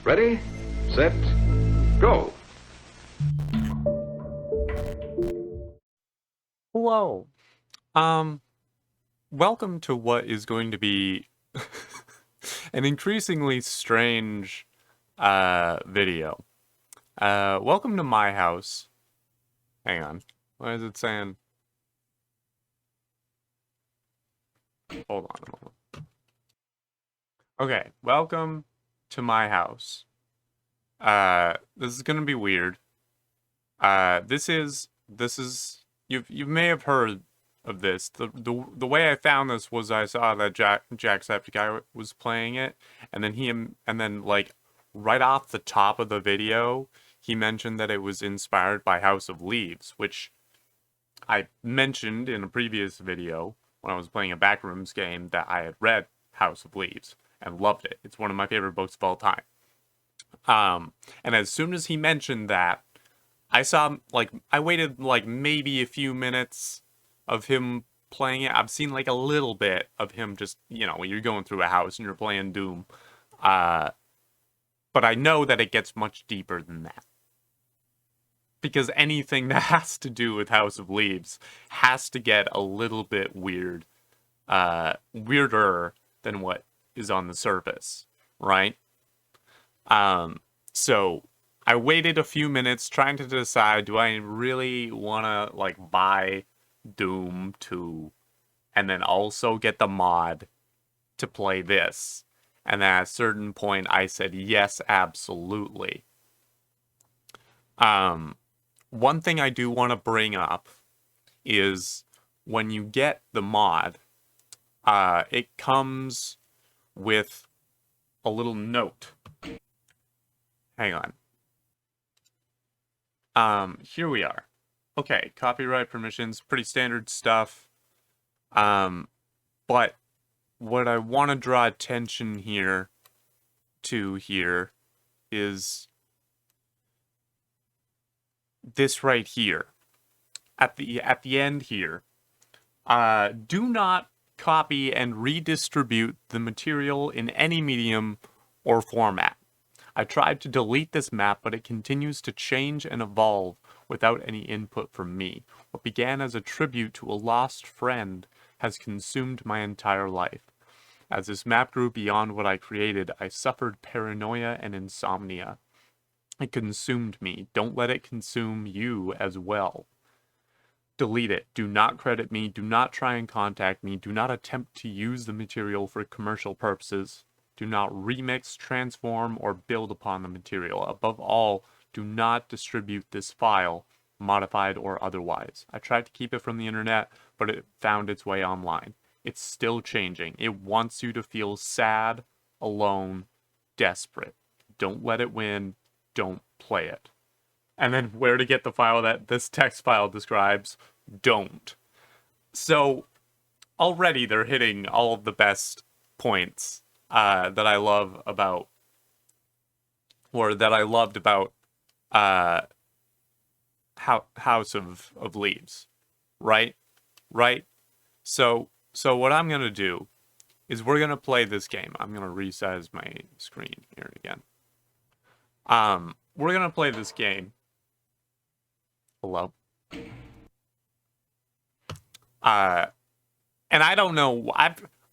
Ready, set, go. Hello. Welcome to what is going to be an increasingly strange video. Welcome to my house. Hang on. What is it saying? Hold on a moment. Okay, welcome to my house. This is gonna be weird. This is you may have heard of this. The way I found this was I saw that Jacksepticeye was playing it, and then like right off the top of the video, he mentioned that it was inspired by House of Leaves, which I mentioned in a previous video when I was playing a Backrooms game that I had read House of Leaves and loved it. It's one of my favorite books of all time. And as soon as he mentioned that, I waited like maybe a few minutes of him playing it. I've seen like a little bit of him just, when you're going through a house and you're playing Doom. But I know that it gets much deeper than that. Because anything that has to do with House of Leaves has to get a little bit weird. Weirder than what is on the surface, right? So I waited a few minutes trying to decide, do I really want to like buy Doom 2 and then also get the mod to play this? And at a certain point I said yes, absolutely. One thing I do want to bring up is when you get the mod, it comes with a little note. Hang on. Here we are. Okay, copyright permissions, pretty standard stuff. But what I want to draw attention here is this right here. At the end here. Do not copy and redistribute the material in any medium or format. I tried to delete this map, but it continues to change and evolve without any input from me. What began as a tribute to a lost friend has consumed my entire life. As this map grew beyond what I created, I suffered paranoia and insomnia. It consumed me. Don't let it consume you as well. Delete it. Do not credit me. Do not try and contact me. Do not attempt to use the material for commercial purposes. Do not remix, transform, or build upon the material. Above all, do not distribute this file, modified or otherwise. I tried to keep it from the internet, but it found its way online. It's still changing. It wants you to feel sad, alone, desperate. Don't let it win. Don't play it. And then where to get the file that this text file describes, don't. So already they're hitting all of the best points that I love about, or that I loved about House of Leaves, right? So what I'm gonna do is we're gonna play this game. I'm gonna resize my screen here again. We're gonna play this game. Hello. And I don't know.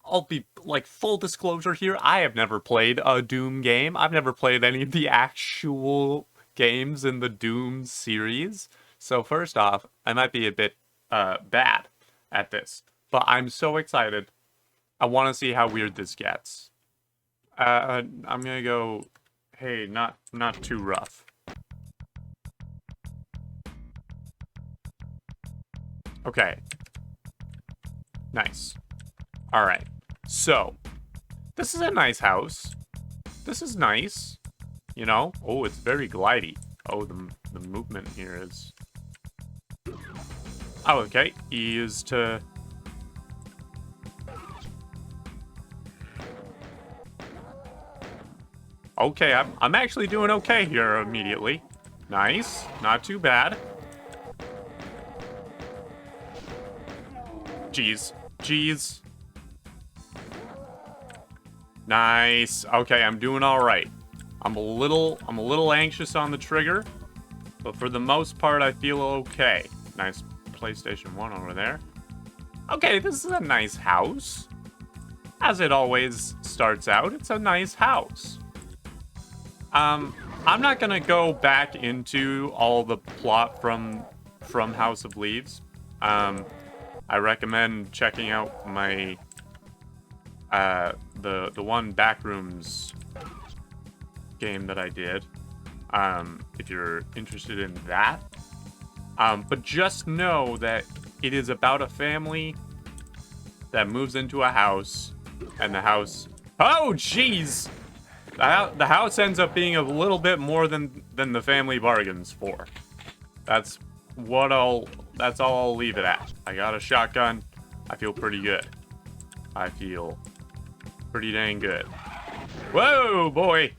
I'll be like full disclosure here. I have never played a Doom game. I've never played any of the actual games in the Doom series. So first off, I might be a bit bad at this, but I'm so excited. I want to see how weird this gets. I'm gonna go. Hey, not too rough. Okay. Nice. Alright. So, this is a nice house. This is nice. Oh, it's very glidey. Oh, the movement here is... Oh, okay. E is to... Okay, I'm actually doing okay here immediately. Nice. Not too bad. Jeez. Nice. Okay, I'm doing all right. I'm a little anxious on the trigger, but for the most part, I feel okay. Nice PlayStation 1 over there. Okay, this is a nice house. As it always starts out, it's a nice house. I'm not gonna go back into all the plot from House of Leaves. I recommend checking out my the one Backrooms game that I did. If you're interested in that. But just know that it is about a family that moves into a house, and the house... Oh, jeez! The house ends up being a little bit more than the family bargains for. That's all I'll leave it at. I got a shotgun. I feel pretty good. I feel pretty dang good. Whoa, boy!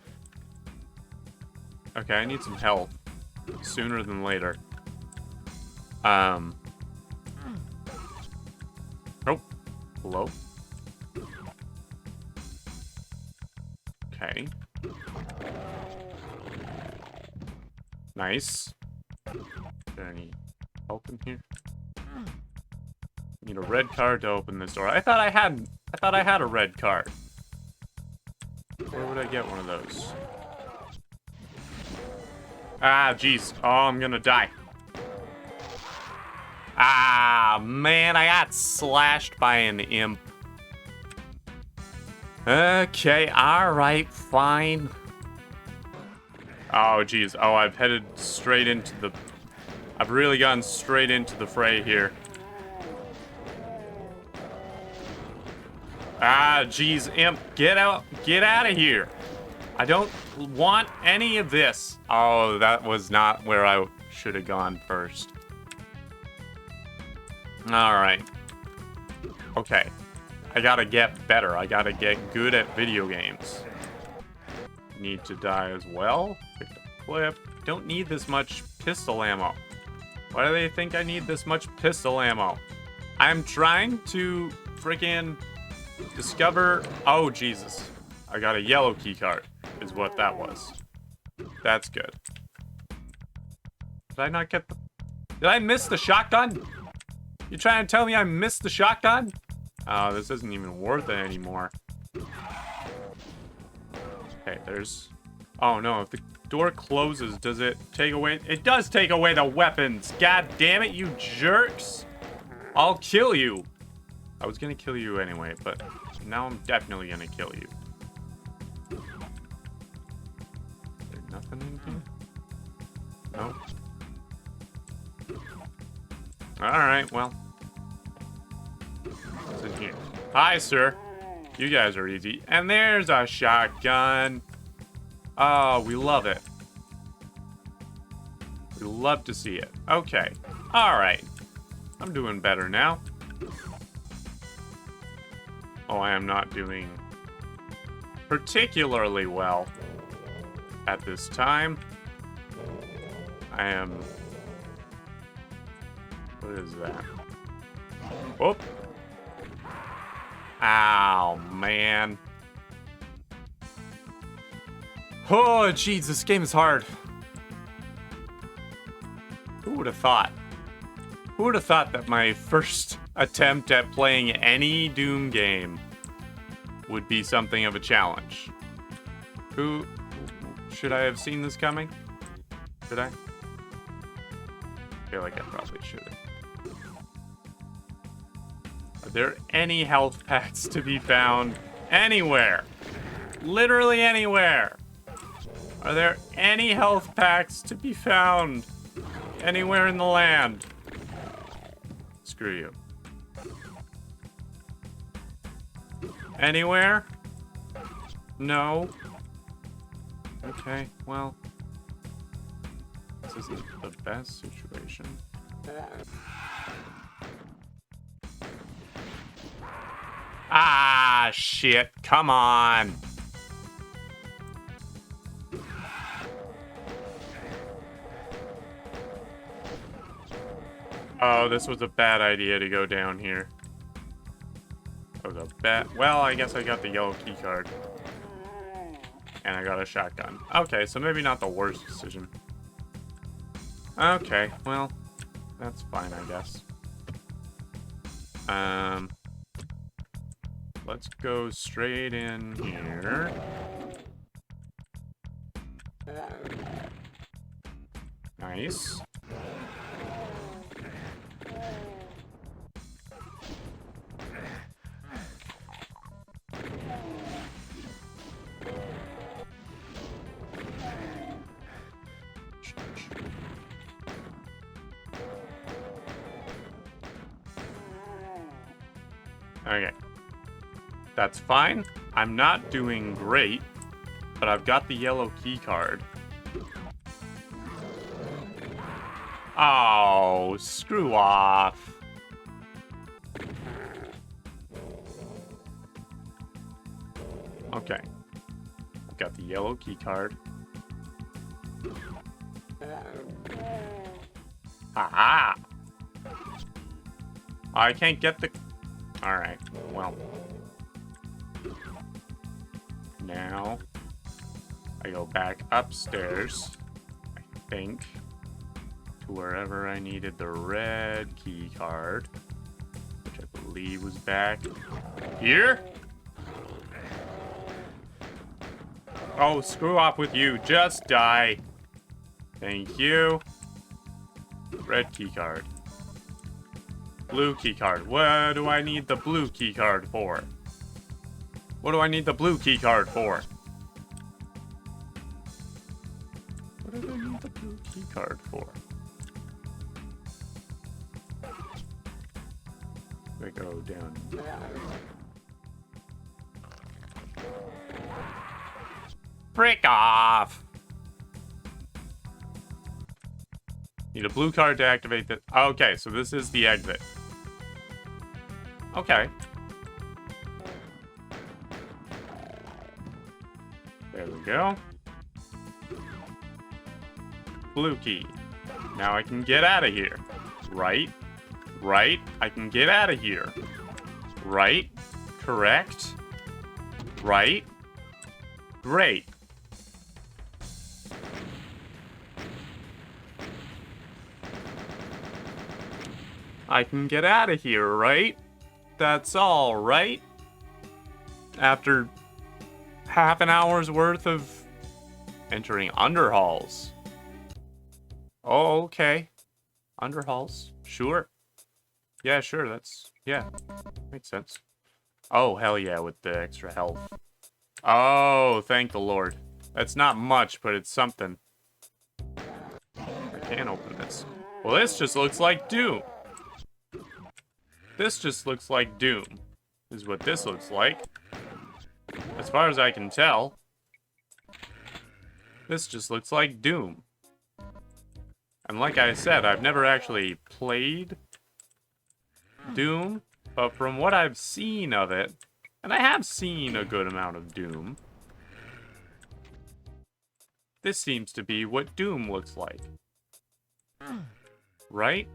Okay, I need some health. Sooner than later. Oh. Hello? Okay. Nice. Is there any help in here? Need a red card to open this door. I thought I had a red card. Where would I get one of those? Ah, jeez. Oh, I'm gonna die. Ah, man, I got slashed by an imp. Okay, alright, fine. Oh, jeez. Oh, I've headed straight into the... I've really gone straight into the fray here. Ah, jeez, imp, get out of here. I don't want any of this. Oh, that was not where I should have gone first. Alright. Okay. I gotta get better. I gotta get good at video games. Need to die as well. Pick the clip. Don't need this much pistol ammo. Why do they think I need this much pistol ammo? I'm trying to freaking discover... Oh, Jesus. I got a yellow key card, is what that was. That's good. Did I not get the... Did I miss the shotgun? You trying to tell me I missed the shotgun? Oh, this isn't even worth it anymore. Okay, there's... Oh, no, if the door closes, does it take away... It does take away the weapons! God damn it, you jerks! I'll kill you! I was gonna kill you anyway, but now I'm definitely gonna kill you. Is there nothing in here? No? Alright, well. What's in here? Hi, sir. You guys are easy. And there's a shotgun. Oh, we love it. We love to see it. Okay. Alright. I'm doing better now. Oh, I am not doing particularly well at this time. I am... What is that? Whoop. Ow, man. Oh, jeez, this game is hard. Who would have thought? Who would have thought that my first attempt at playing any Doom game would be something of a challenge? Who... Should I have seen this coming? Did I? I feel like I probably should have. Are there any health packs to be found anywhere? Literally anywhere. Are there any health packs to be found anywhere in the land? Screw you. Anywhere? No. Okay, well. This isn't the best situation. Ah, shit. Come on. Oh, this was a bad idea to go down here. That was a bad... Well, I guess I got the yellow key card. And I got a shotgun. Okay, so maybe not the worst decision. Okay, well, that's fine, I guess. Let's go straight in here. Nice. Okay. That's fine. I'm not doing great, but I've got the yellow key card. Oh, screw off. Okay. I've got the yellow key card. Haha! I can't get the... Alright, well. Now, I go back upstairs, I think, to wherever I needed the red key card, which I believe was back here. Oh, screw off with you. Just die. Thank you. Red key card. Blue key card. What do I need the blue key card for? What do I need the blue key card for? What do I need the blue key card for? We go down. Frick off! Need a blue card to activate the... Okay, so this is the exit. Okay. There we go. Blue key. Now I can get out of here. Right. Right. I can get out of here. Right. Correct. Right. Great. I can get out of here, right? That's all, right? After half an hour's worth of entering underhalls. Oh, okay. Underhalls. Sure. Yeah, sure, that's... Yeah. Makes sense. Oh, hell yeah, with the extra health. Oh, thank the Lord. That's not much, but it's something. I can't open this. Well, this just looks like Doom. This just looks like Doom, is what this looks like. As far as I can tell. This just looks like Doom. And like I said, I've never actually played Doom, but from what I've seen of it, and I have seen a good amount of Doom, this seems to be what Doom looks like. Right?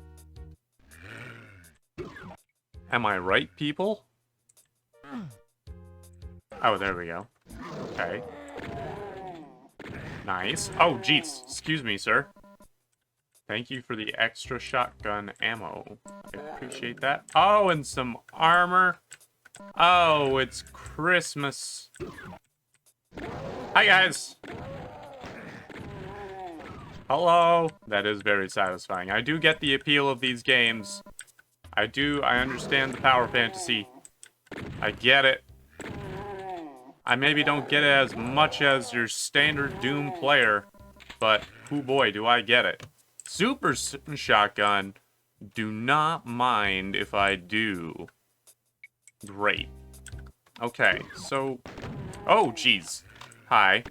Am I right, people? Oh, there we go. Okay. Nice. Oh, jeez. Excuse me, sir. Thank you for the extra shotgun ammo. I appreciate that. Oh, and some armor. Oh, it's Christmas. Hi, guys. Hello. That is very satisfying. I do get the appeal of these games. I understand the power fantasy. I get it. I maybe don't get it as much as your standard Doom player, but, oh boy, do I get it. Super shotgun, do not mind if I do. Great. Okay, so... Oh, jeez. Hi.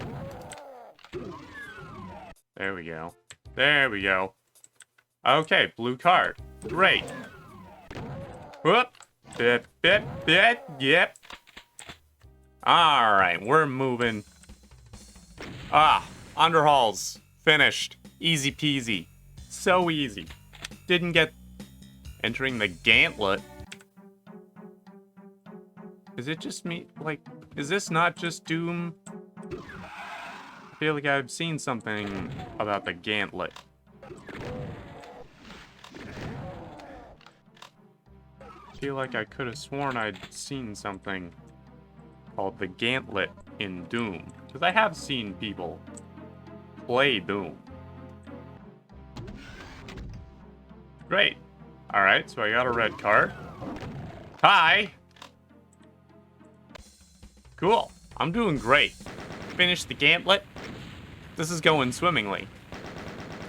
There we go. There we go. Okay, blue card. Great. Whoop. Bip, bip, bip, yep. Alright, we're moving. Ah, underhalls. Finished. Easy peasy. So easy. Didn't get... Entering the gauntlet. Is it just me? Like, is this not just Doom? feel like I've seen something about the gantlet. I feel like I could have sworn I'd seen something called the gantlet in Doom. Because I have seen people play Doom. Great. Alright, so I got a red card. Hi! Cool. I'm doing great. Finished the gantlet. This is going swimmingly.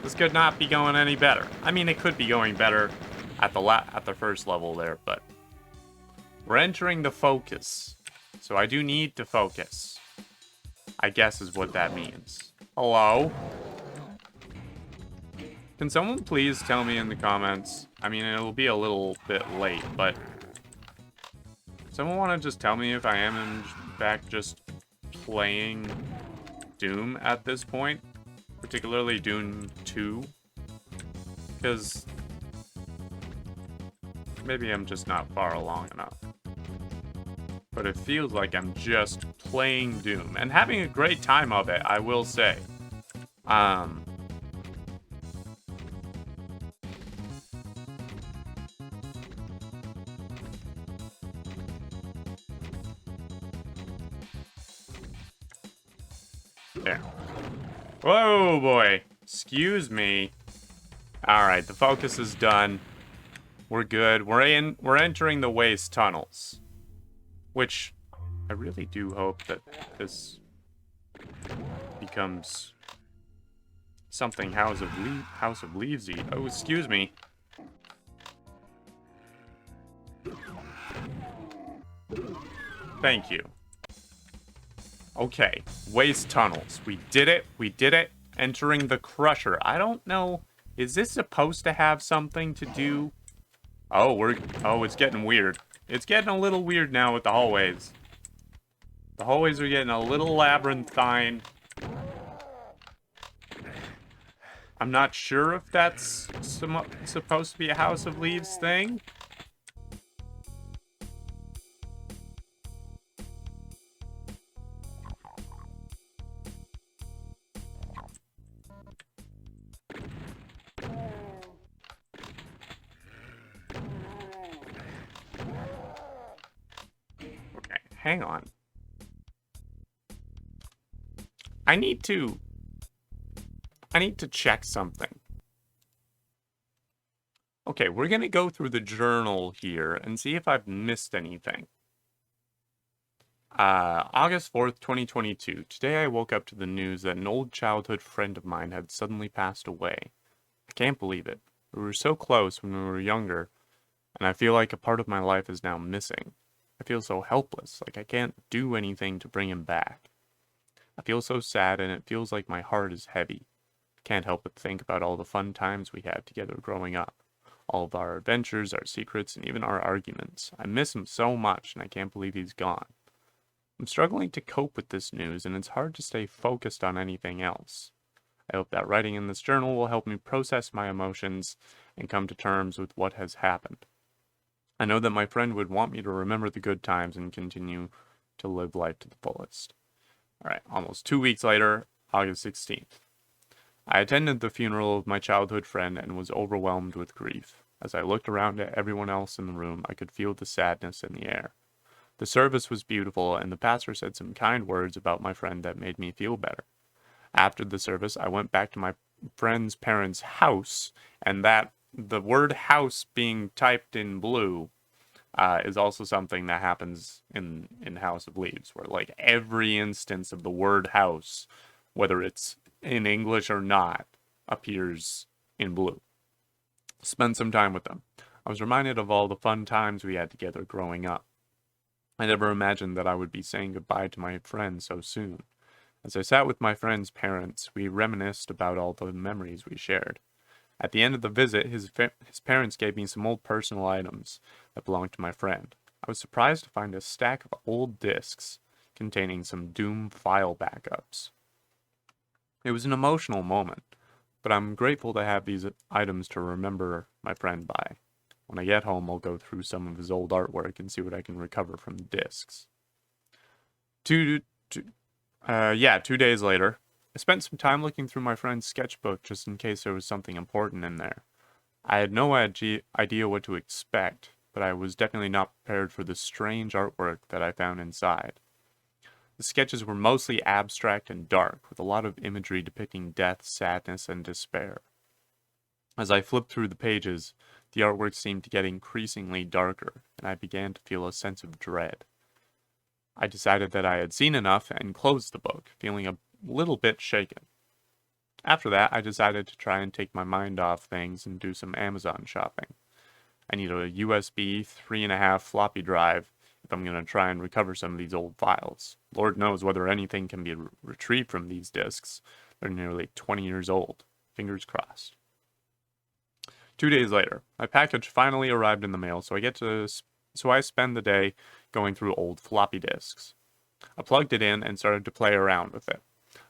This could not be going any better. I mean, it could be going better at the first level there, but we're entering the focus. So I do need to focus, I guess is what that means. Hello? Can someone please tell me in the comments? I mean, it'll be a little bit late, but someone want to just tell me if I am in fact just playing Doom at this point? Particularly Doom 2? Because maybe I'm just not far along enough. But it feels like I'm just playing Doom and having a great time of it, I will say. There. Whoa, boy. Excuse me. Alright, the focus is done. We're good. We're entering the waste tunnels. Which, I really do hope that this becomes something House of Leaves-y. Oh, excuse me. Thank you. Okay, waste tunnels. We did it. We did it. Entering the Crusher. I don't know. Is this supposed to have something to do? Oh, it's getting weird. It's getting a little weird now with the hallways. The hallways are getting a little labyrinthine. I'm not sure if that's supposed to be a House of Leaves thing. Hang on. I need to check something. Okay, we're gonna go through the journal here and see if I've missed anything. August 4th, 2022. Today I woke up to the news that an old childhood friend of mine had suddenly passed away. I can't believe it. We were so close when we were younger, and I feel like a part of my life is now missing. I feel so helpless, like I can't do anything to bring him back. I feel so sad, and it feels like my heart is heavy. I can't help but think about all the fun times we had together growing up. All of our adventures, our secrets, and even our arguments. I miss him so much, and I can't believe he's gone. I'm struggling to cope with this news, and it's hard to stay focused on anything else. I hope that writing in this journal will help me process my emotions and come to terms with what has happened. I know that my friend would want me to remember the good times and continue to live life to the fullest. Alright, almost 2 weeks later, August 16th. I attended the funeral of my childhood friend and was overwhelmed with grief. As I looked around at everyone else in the room, I could feel the sadness in the air. The service was beautiful, and the pastor said some kind words about my friend that made me feel better. After the service, I went back to my friend's parents' house, and that the word house being typed in blue is also something that happens in House of Leaves, where like every instance of the word house, whether it's in English or not, appears in blue. Spent some time with them. I was reminded of all the fun times we had together growing up. I never imagined that I would be saying goodbye to my friend so soon. As I sat with my friend's parents, we reminisced about all the memories we shared. At the end of the visit, his parents gave me some old personal items that belonged to my friend. I was surprised to find a stack of old discs containing some Doom file backups. It was an emotional moment, but I'm grateful to have these items to remember my friend by. When I get home, I'll go through some of his old artwork and see what I can recover from the discs. 2 days later, I spent some time looking through my friend's sketchbook just in case there was something important in there. I had no idea what to expect, but I was definitely not prepared for the strange artwork that I found inside. The sketches were mostly abstract and dark, with a lot of imagery depicting death, sadness, and despair. As I flipped through the pages, the artwork seemed to get increasingly darker, and I began to feel a sense of dread. I decided that I had seen enough and closed the book, feeling a little bit shaken. After that, I decided to try and take my mind off things and do some Amazon shopping. I need a USB 3.5 floppy drive if I'm going to try and recover some of these old files. Lord knows whether anything can be retrieved from these disks. They're nearly 20 years old. Fingers crossed. 2 days later, my package finally arrived in the mail, so I spend the day going through old floppy disks. I plugged it in and started to play around with it.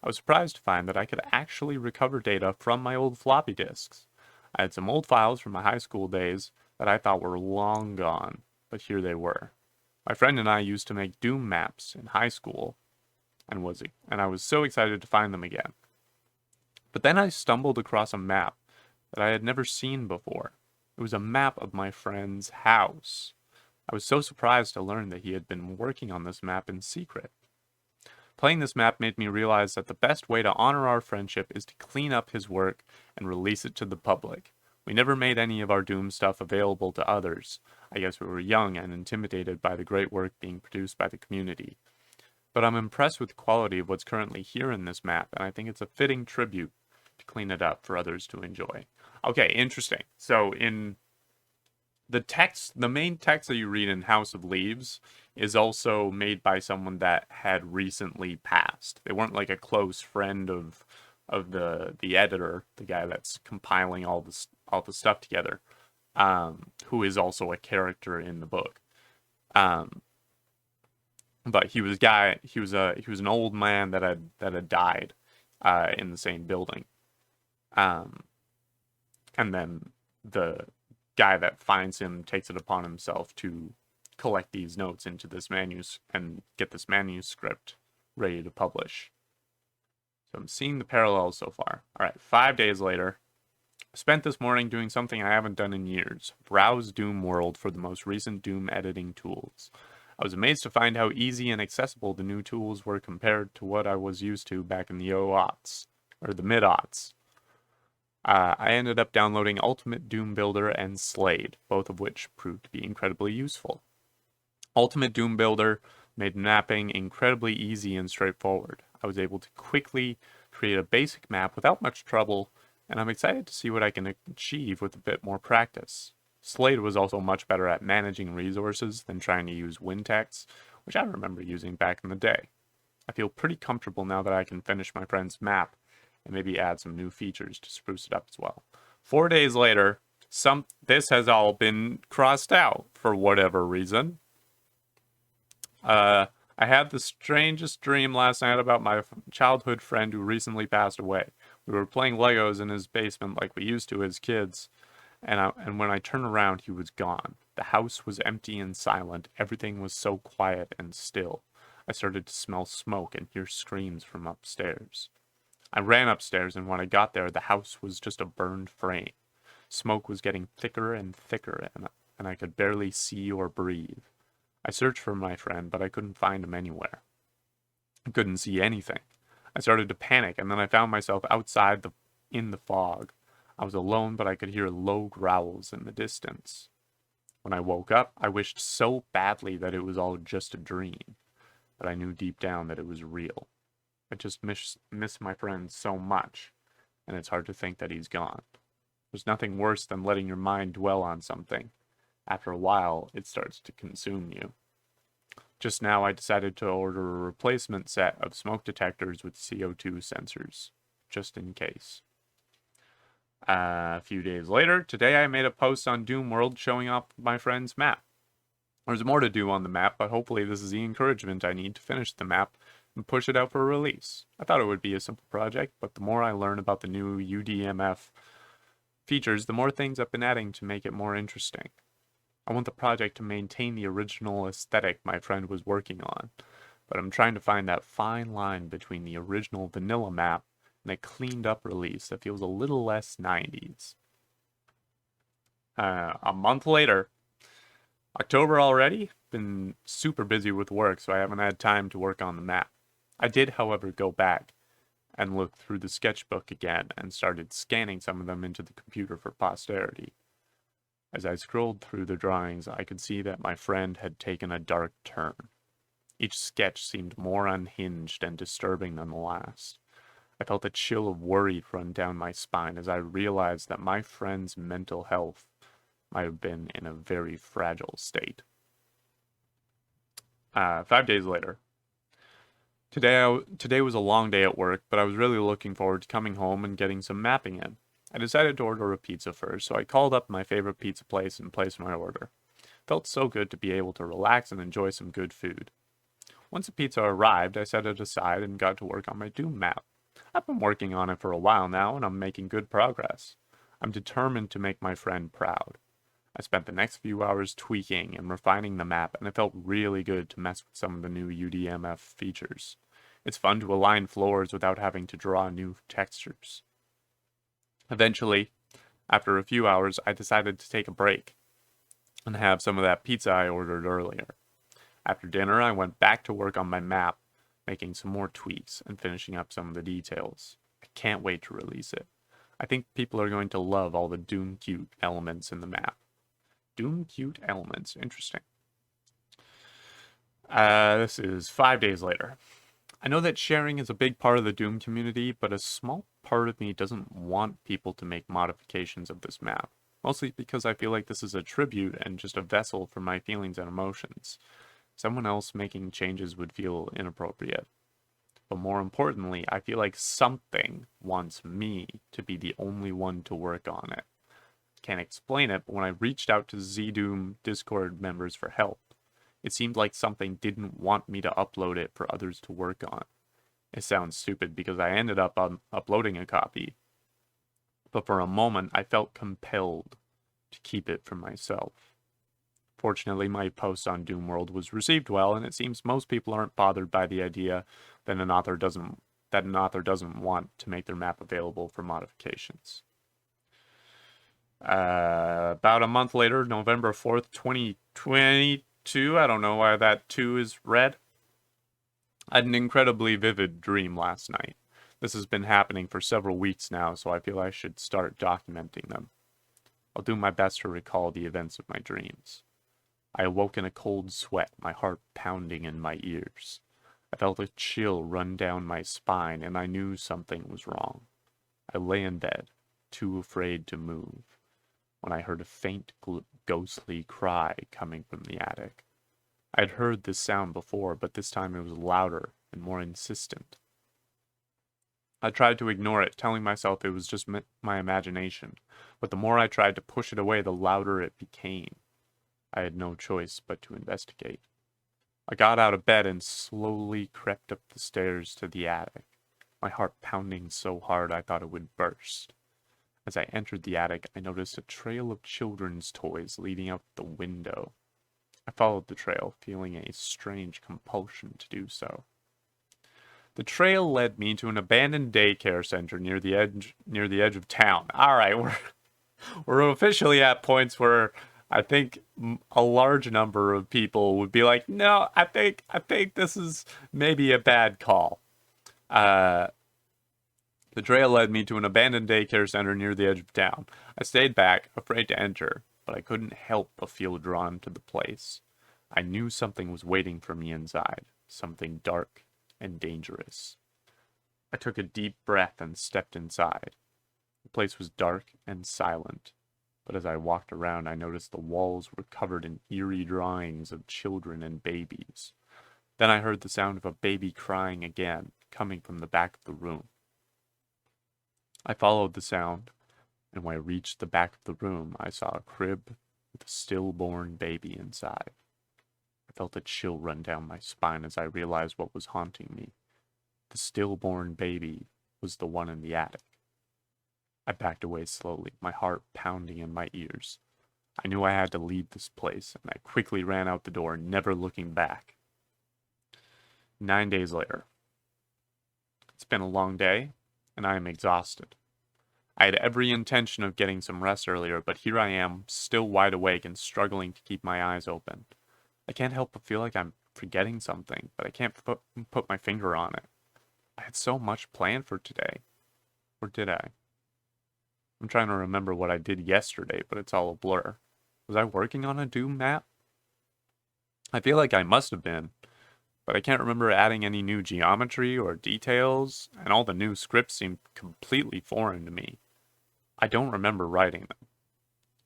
I was surprised to find that I could actually recover data from my old floppy disks. I had some old files from my high school days that I thought were long gone, but here they were. My friend and I used to make Doom maps in high school, and I was so excited to find them again. But then I stumbled across a map that I had never seen before. It was a map of my friend's house. I was so surprised to learn that he had been working on this map in secret. Playing this map made me realize that the best way to honor our friendship is to clean up his work and release it to the public. We never made any of our Doom stuff available to others. I guess we were young and intimidated by the great work being produced by the community. But I'm impressed with the quality of what's currently here in this map, and I think it's a fitting tribute to clean it up for others to enjoy. Okay, interesting. So in the text, the main text that you read in House of Leaves is also made by someone that had recently passed. They weren't like a close friend of the editor, the guy that's compiling all the stuff together, who is also a character in the book. But he was an old man that had died in the same building. And then the guy that finds him takes it upon himself to collect these notes into this and get this manuscript ready to publish. So I'm seeing the parallels so far. All right, 5 days later, I spent this morning doing something I haven't done in years. Browse Doom World for the most recent Doom editing tools. I was amazed to find how easy and accessible the new tools were compared to what I was used to back in the aughts, or the mid-aughts. I ended up downloading Ultimate Doom Builder and Slade, both of which proved to be incredibly useful. Ultimate Doom Builder made mapping incredibly easy and straightforward. I was able to quickly create a basic map without much trouble, and I'm excited to see what I can achieve with a bit more practice. Slade was also much better at managing resources than trying to use Wintex, which I remember using back in the day. I feel pretty comfortable now that I can finish my friend's map and maybe add some new features to spruce it up as well. 4 days later, this has all been crossed out for whatever reason. I had the strangest dream last night about my childhood friend who recently passed away. We were playing Legos in his basement like we used to as kids, and when I turned around, he was gone. The house was empty and silent. Everything was so quiet and still. I started to smell smoke and hear screams from upstairs. I ran upstairs, and when I got there, the house was just a burned frame. Smoke was getting thicker and thicker, and I could barely see or breathe. I searched for my friend, but I couldn't find him anywhere. I couldn't see anything. I started to panic, and then I found myself outside in the fog. I was alone, but I could hear low growls in the distance. When I woke up, I wished so badly that it was all just a dream, but I knew deep down that it was real. I just miss my friend so much, and it's hard to think that he's gone. There's nothing worse than letting your mind dwell on something. After a while, it starts to consume you. Just now, I decided to order a replacement set of smoke detectors with CO2 sensors, just in case. A few days later, today I made a post on Doom World showing off my friend's map. There's more to do on the map, but hopefully this is the encouragement I need to finish the map and push it out for release. I thought it would be a simple project, but the more I learn about the new UDMF features, the more things I've been adding to make it more interesting. I want the project to maintain the original aesthetic my friend was working on, but I'm trying to find that fine line between the original vanilla map and a cleaned up release that feels a little less 90s. A month later, October already, been super busy with work, so I haven't had time to work on the map. I did, however, go back and look through the sketchbook again and started scanning some of them into the computer for posterity. As I scrolled through the drawings, I could see that my friend had taken a dark turn. Each sketch seemed more unhinged and disturbing than the last. I felt a chill of worry run down my spine as I realized that my friend's mental health might have been in a very fragile state. 5 days later. Today was a long day at work, but I was really looking forward to coming home and getting some mapping in. I decided to order a pizza first, so I called up my favorite pizza place and placed my order. It felt so good to be able to relax and enjoy some good food. Once the pizza arrived, I set it aside and got to work on my Doom map. I've been working on it for a while now, and I'm making good progress. I'm determined to make my friend proud. I spent the next few hours tweaking and refining the map, and it felt really good to mess with some of the new UDMF features. It's fun to align floors without having to draw new textures. Eventually, after a few hours, I decided to take a break and have some of that pizza I ordered earlier. After dinner, I went back to work on my map, making some more tweaks and finishing up some of the details. I can't wait to release it. I think people are going to love all the Doom Cute elements in the map. Doom Cute elements, interesting. This is 5 days later. I know that sharing is a big part of the Doom community, but a small part of me doesn't want people to make modifications of this map. Mostly because I feel like this is a tribute and just a vessel for my feelings and emotions. Someone else making changes would feel inappropriate. But more importantly, I feel like something wants me to be the only one to work on it. Can't explain it, but when I reached out to ZDoom Discord members for help, it seemed like something didn't want me to upload it for others to work on. It sounds stupid because I ended up uploading a copy, but for a moment I felt compelled to keep it for myself. Fortunately, my post on Doom World was received well, and it seems most people aren't bothered by the idea that an author doesn't want to make their map available for modifications. About a month later, November 4th, 2022, I don't know why that 2 is red. I had an incredibly vivid dream last night. This has been happening for several weeks now, so I feel I should start documenting them. I'll do my best to recall the events of my dreams. I awoke in a cold sweat, my heart pounding in my ears. I felt a chill run down my spine, and I knew something was wrong. I lay in bed, too afraid to move, when I heard a faint, ghostly cry coming from the attic. I had heard this sound before, but this time it was louder and more insistent. I tried to ignore it, telling myself it was just my imagination, but the more I tried to push it away, the louder it became. I had no choice but to investigate. I got out of bed and slowly crept up the stairs to the attic, my heart pounding so hard I thought it would burst. As I entered the attic, I noticed a trail of children's toys leading out the window. I followed the trail, feeling a strange compulsion to do so. The trail led me to an abandoned daycare center near the edge of town. All right, we're officially at points where I think a large number of people would be like, "No, I think this is maybe a bad call." The trail led me to an abandoned daycare center near the edge of town. I stayed back, afraid to enter, but I couldn't help but feel drawn to the place. I knew something was waiting for me inside, something dark and dangerous. I took a deep breath and stepped inside. The place was dark and silent, but as I walked around, I noticed the walls were covered in eerie drawings of children and babies. Then I heard the sound of a baby crying again, coming from the back of the room. I followed the sound, and when I reached the back of the room, I saw a crib with a stillborn baby inside. I felt a chill run down my spine as I realized what was haunting me. The stillborn baby was the one in the attic. I backed away slowly, my heart pounding in my ears. I knew I had to leave this place, and I quickly ran out the door, never looking back. 9 days later. It's been a long day, and I am exhausted. I had every intention of getting some rest earlier, but here I am, still wide awake and struggling to keep my eyes open. I can't help but feel like I'm forgetting something, but I can't put my finger on it. I had so much planned for today. Or did I? I'm trying to remember what I did yesterday, but it's all a blur. Was I working on a Doom map? I feel like I must have been, but I can't remember adding any new geometry or details, and all the new scripts seem completely foreign to me. I don't remember writing them.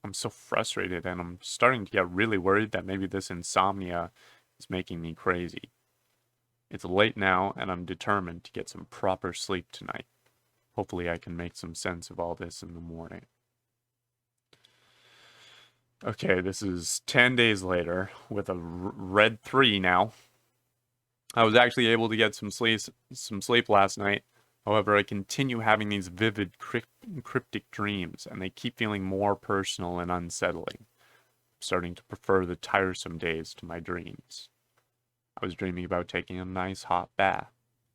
I'm so frustrated, and I'm starting to get really worried that maybe this insomnia is making me crazy. It's late now, and I'm determined to get some proper sleep tonight. Hopefully I can make some sense of all this in the morning. Okay, this is 10 days later with a red 3 now. I was actually able to get some sleep last night. However, I continue having these vivid, cryptic dreams, and they keep feeling more personal and unsettling. I'm starting to prefer the tiresome days to my dreams. I was dreaming about taking a nice hot bath.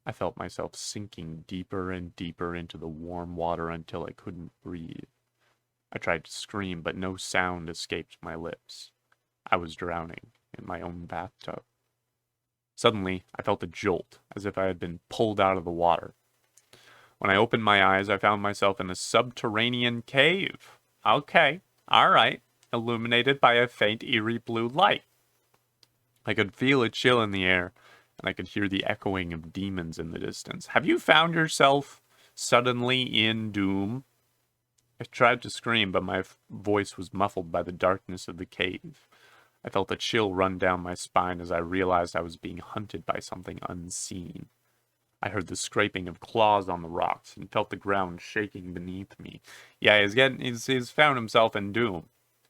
I felt myself sinking deeper and deeper into the warm water until I couldn't breathe. I tried to scream, but no sound escaped my lips. I was drowning in my own bathtub. Suddenly, I felt a jolt, as if I had been pulled out of the water. When I opened my eyes, I found myself in a subterranean cave. Okay, all right, illuminated by a faint, eerie blue light. I could feel a chill in the air, and I could hear the echoing of demons in the distance. Have you found yourself suddenly in Doom? I tried to scream, but my voice was muffled by the darkness of the cave. I felt a chill run down my spine as I realized I was being hunted by something unseen. I heard the scraping of claws on the rocks and felt the ground shaking beneath me. Yeah, he's found himself in Doom.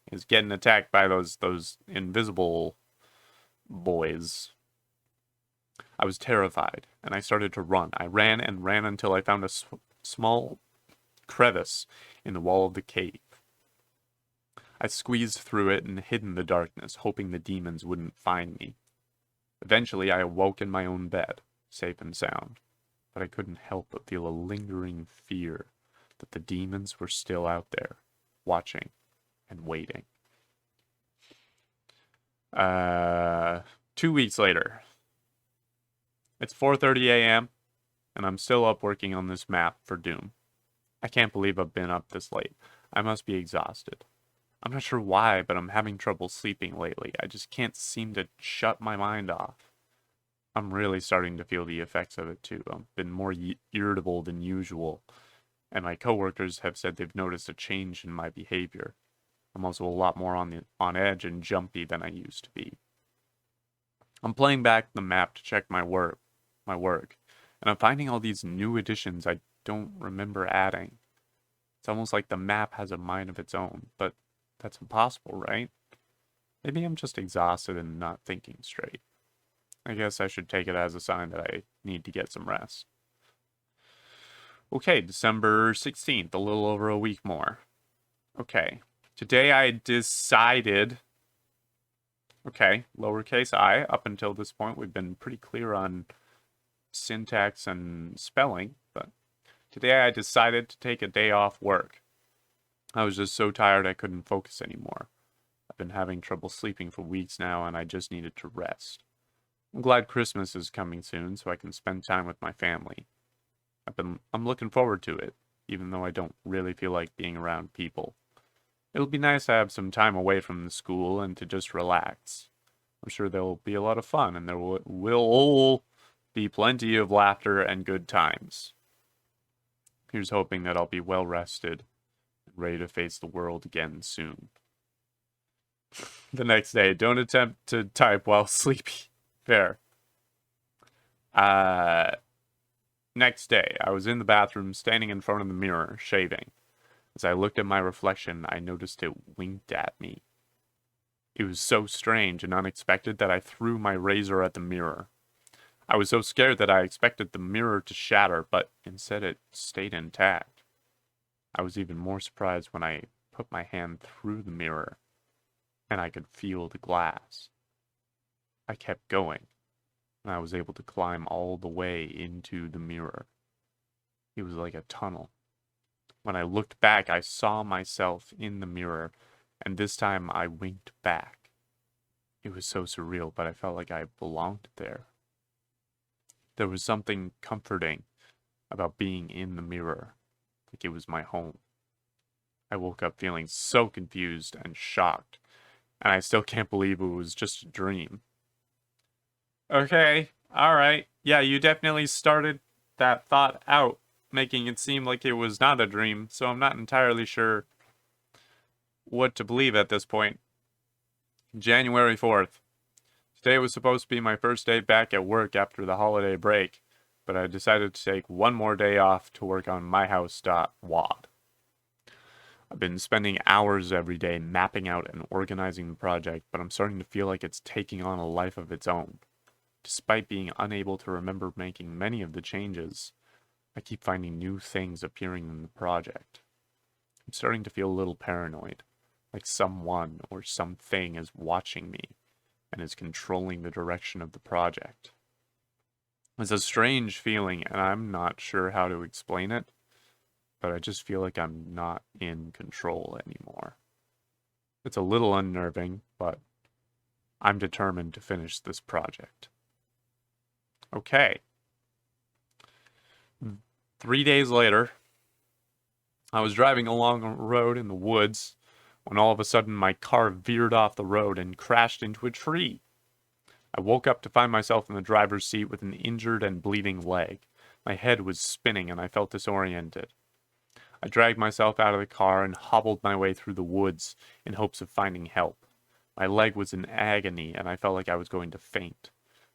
He's getting attacked by those invisible boys. I was terrified, and I started to run. I ran and ran until I found a small crevice in the wall of the cave. I squeezed through it and hid in the darkness, hoping the demons wouldn't find me. Eventually, I awoke in my own bed, safe and sound, but I couldn't help but feel a lingering fear that the demons were still out there, watching and waiting. 2 weeks later. It's 4:30 a.m., and I'm still up working on this map for Doom. I can't believe I've been up this late. I must be exhausted. I'm not sure why, but I'm having trouble sleeping lately. I just can't seem to shut my mind off. I'm really starting to feel the effects of it too. I've been more irritable than usual, and my coworkers have said they've noticed a change in my behavior. I'm also a lot more on edge and jumpy than I used to be. I'm playing back the map to check my work, and I'm finding all these new additions I don't remember adding. It's almost like the map has a mind of its own, but that's impossible, right? Maybe I'm just exhausted and not thinking straight. I guess I should take it as a sign that I need to get some rest. Okay, December 16th, a little over a week more. Okay, today I decided... Okay, lowercase I. Up until this point, we've been pretty clear on syntax and spelling, but today I decided to take a day off work. I was just so tired I couldn't focus anymore. I've been having trouble sleeping for weeks now, and I just needed to rest. I'm glad Christmas is coming soon so I can spend time with my family. I'm looking forward to it, even though I don't really feel like being around people. It'll be nice to have some time away from the school and to just relax. I'm sure there'll be a lot of fun, and there will be plenty of laughter and good times. Here's hoping that I'll be well rested and ready to face the world again soon. The next day, don't attempt to type while sleepy. Fair. Next day, I was in the bathroom, standing in front of the mirror, shaving. As I looked at my reflection, I noticed it winked at me. It was so strange and unexpected that I threw my razor at the mirror. I was so scared that I expected the mirror to shatter, but instead it stayed intact. I was even more surprised when I put my hand through the mirror, and I could feel the glass. I kept going, and I was able to climb all the way into the mirror. It was like a tunnel. When I looked back, I saw myself in the mirror, and this time I winked back. It was so surreal, but I felt like I belonged there. There was something comforting about being in the mirror, like it was my home. I woke up feeling so confused and shocked, and I still can't believe it was just a dream. Okay, alright. Yeah, you definitely started that thought out, making it seem like it was not a dream, so I'm not entirely sure what to believe at this point. January 4th. Today was supposed to be my first day back at work after the holiday break, but I decided to take one more day off to work on myhouse.wad. I've been spending hours every day mapping out and organizing the project, but I'm starting to feel like it's taking on a life of its own. Despite being unable to remember making many of the changes, I keep finding new things appearing in the project. I'm starting to feel a little paranoid, like someone or something is watching me and is controlling the direction of the project. It's a strange feeling, and I'm not sure how to explain it, but I just feel like I'm not in control anymore. It's a little unnerving, but I'm determined to finish this project. Okay. 3 days later, I was driving along a road in the woods when all of a sudden my car veered off the road and crashed into a tree. I woke up to find myself in the driver's seat with an injured and bleeding leg. My head was spinning and I felt disoriented. I dragged myself out of the car and hobbled my way through the woods in hopes of finding help. My leg was in agony and I felt like I was going to faint.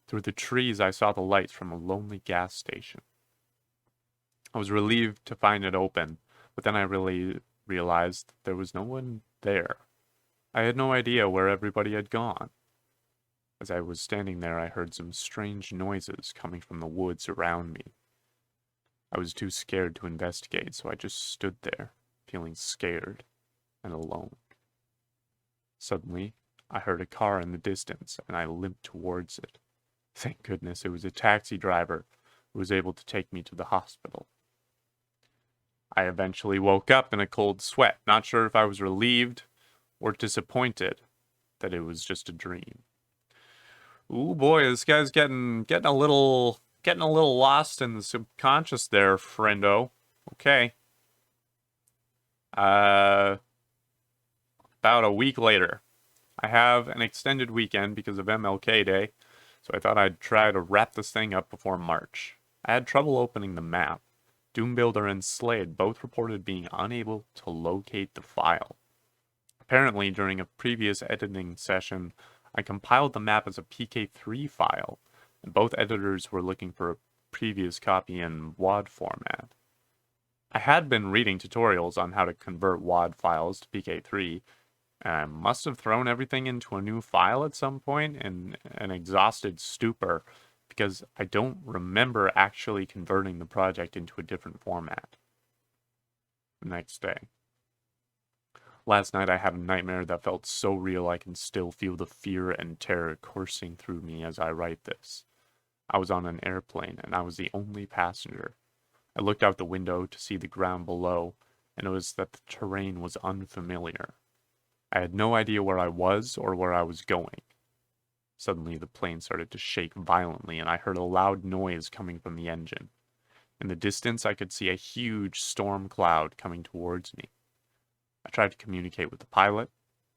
Through the trees I saw the lights from a lonely gas station. I was relieved to find it open, but then I really realized there was no one there. I had no idea where everybody had gone. As I was standing there, I heard some strange noises coming from the woods around me. I was too scared to investigate, so I just stood there, feeling scared and alone. Suddenly, I heard a car in the distance, and I limped towards it. Thank goodness it was a taxi driver who was able to take me to the hospital. I eventually woke up in a cold sweat, not sure if I was relieved or disappointed that it was just a dream. Ooh boy, this guy's getting a little lost in the subconscious there, friendo. Okay. About a week later, I have an extended weekend because of MLK Day, so I thought I'd try to wrap this thing up before March. I had trouble opening the map. Doombuilder and Slade both reported being unable to locate the file. Apparently, during a previous editing session, I compiled the map as a PK3 file, and both editors were looking for a previous copy in WAD format. I had been reading tutorials on how to convert WAD files to PK3, and I must have thrown everything into a new file at some point in an exhausted stupor, because I don't remember actually converting the project into a different format. The next day. Last night I had a nightmare that felt so real I can still feel the fear and terror coursing through me as I write this. I was on an airplane and I was the only passenger. I looked out the window to see the ground below and noticed that the terrain was unfamiliar. I had no idea where I was or where I was going. Suddenly the plane started to shake violently and I heard a loud noise coming from the engine. In the distance I could see a huge storm cloud coming towards me. I tried to communicate with the pilot,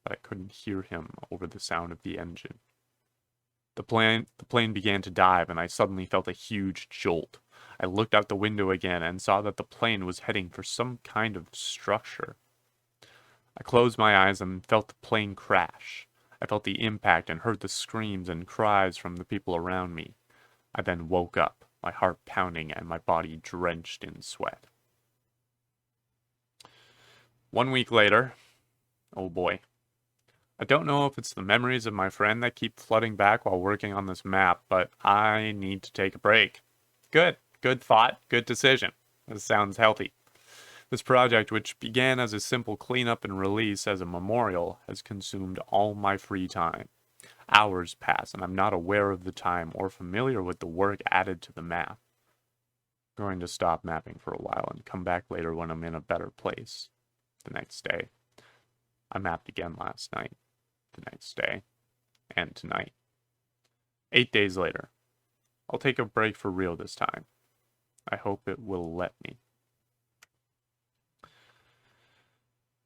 but I couldn't hear him over the sound of the engine. The plane began to dive, and I suddenly felt a huge jolt. I looked out the window again and saw that the plane was heading for some kind of structure. I closed my eyes and felt the plane crash. I felt the impact and heard the screams and cries from the people around me. I then woke up, my heart pounding and my body drenched in sweat. 1 week later, oh boy. I don't know if it's the memories of my friend that keep flooding back while working on this map, but I need to take a break. Good thought, good decision. This sounds healthy. This project, which began as a simple cleanup and release as a memorial, has consumed all my free time. Hours pass and I'm not aware of the time or familiar with the work added to the map. I'm going to stop mapping for a while and come back later when I'm in a better place. The next day. I mapped again last night, the next day, and tonight. 8 days later. I'll take a break for real this time. I hope it will let me.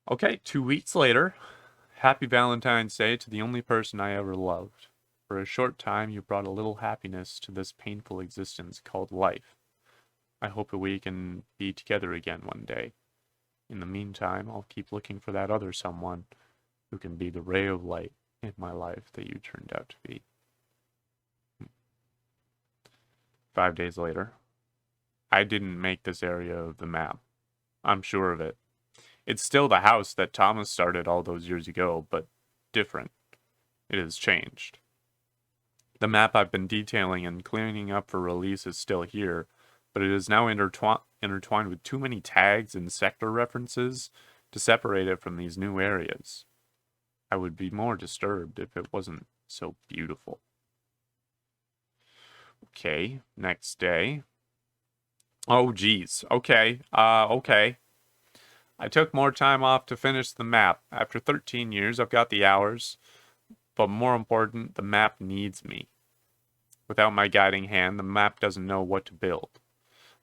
Okay, 2 weeks later. Happy Valentine's Day to the only person I ever loved. For a short time, you brought a little happiness to this painful existence called life. I hope that we can be together again one day. In the meantime, I'll keep looking for that other someone who can be the ray of light in my life that you turned out to be. 5 days later. I didn't make this area of the map. I'm sure of it. It's still the house that Thomas started all those years ago, but different. It has changed. The map I've been detailing and cleaning up for release is still here, but it is now intertwined with too many tags and sector references to separate it from these new areas. I would be more disturbed if it wasn't so beautiful. Okay, next day. Oh, geez. Okay, okay. I took more time off to finish the map. After 13 years, I've got the hours. But more important, the map needs me. Without my guiding hand, the map doesn't know what to build.